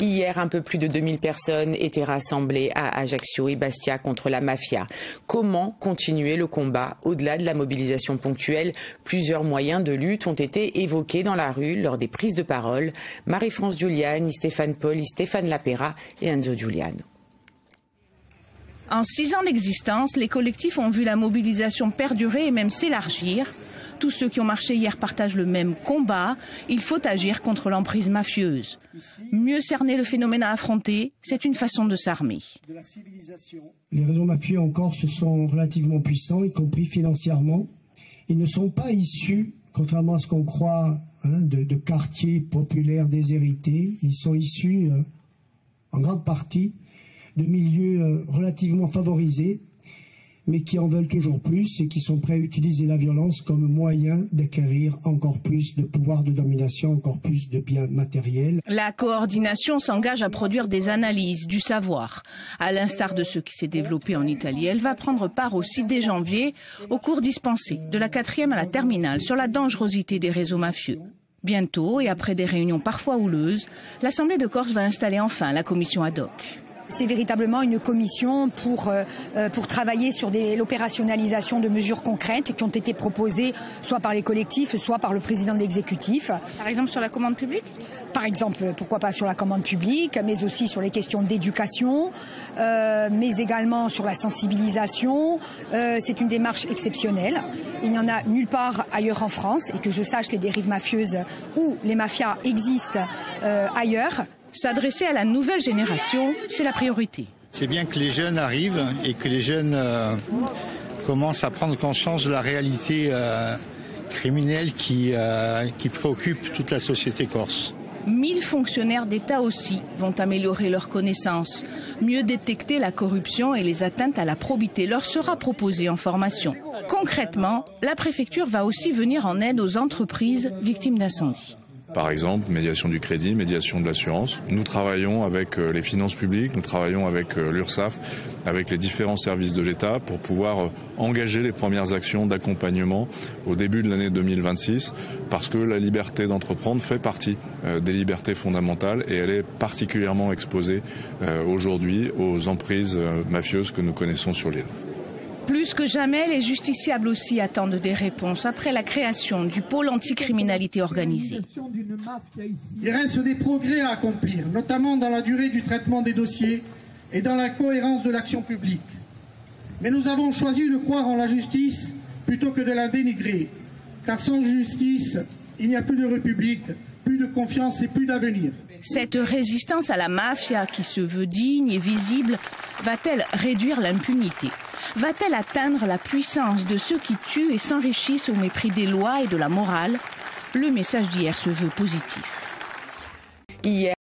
Hier, un peu plus de 2000 personnes étaient rassemblées à Ajaccio et Bastia contre la mafia. Comment continuer le combat au-delà de la mobilisation ponctuelle? Plusieurs moyens de lutte ont été évoqués dans la rue lors des prises de parole. Marie-France Giuliani, Stéphane Paul, Stéphane Lapera et Enzo Giuliano. En 6 ans d'existence, les collectifs ont vu la mobilisation perdurer et même s'élargir. Tous ceux qui ont marché hier partagent le même combat. Il faut agir contre l'emprise mafieuse. Mieux cerner le phénomène à affronter, c'est une façon de s'armer. Les réseaux mafieux en Corse sont relativement puissants, y compris financièrement. Ils ne sont pas issus, contrairement à ce qu'on croit, de quartiers populaires déshérités. Ils sont issus, en grande partie, de milieux relativement favorisés, mais qui en veulent toujours plus et qui sont prêts à utiliser la violence comme moyen d'acquérir encore plus de pouvoir de domination, encore plus de biens matériels. La coordination s'engage à produire des analyses, du savoir. À l'instar de ce qui s'est développé en Italie, elle va prendre part aussi dès janvier aux cours dispensés de la 4e à la terminale sur la dangerosité des réseaux mafieux. Bientôt, et après des réunions parfois houleuses, l'Assemblée de Corse va installer enfin la commission ad hoc. C'est véritablement une commission pour travailler sur l'opérationnalisation de mesures concrètes qui ont été proposées soit par les collectifs, soit par le président de l'exécutif. Par exemple sur la commande publique ? Par exemple, pourquoi pas sur la commande publique, mais aussi sur les questions d'éducation, mais également sur la sensibilisation. C'est une démarche exceptionnelle. Il n'y en a nulle part ailleurs en France, et que je sache, les dérives mafieuses ou les mafias existent ailleurs. S'adresser à la nouvelle génération, c'est la priorité. C'est bien que les jeunes arrivent et que les jeunes commencent à prendre conscience de la réalité criminelle qui préoccupe toute la société corse. 1000 fonctionnaires d'État aussi vont améliorer leurs connaissances. Mieux détecter la corruption et les atteintes à la probité leur sera proposé en formation. Concrètement, la préfecture va aussi venir en aide aux entreprises victimes d'incendie. Par exemple, médiation du crédit, médiation de l'assurance. Nous travaillons avec les finances publiques, nous travaillons avec l'URSSAF, avec les différents services de l'État pour pouvoir engager les premières actions d'accompagnement au début de l'année 2026 parce que la liberté d'entreprendre fait partie des libertés fondamentales et elle est particulièrement exposée aujourd'hui aux emprises mafieuses que nous connaissons sur l'île. Plus que jamais, les justiciables aussi attendent des réponses après la création du pôle anticriminalité organisée. Il reste des progrès à accomplir, notamment dans la durée du traitement des dossiers et dans la cohérence de l'action publique. Mais nous avons choisi de croire en la justice plutôt que de la dénigrer, car sans justice, il n'y a plus de république, plus de confiance et plus d'avenir. Cette résistance à la mafia qui se veut digne et visible, va-t-elle réduire l'impunité ? Va-t-elle atteindre la puissance de ceux qui tuent et s'enrichissent au mépris des lois et de la morale? Le message d'hier se veut positif. Hier,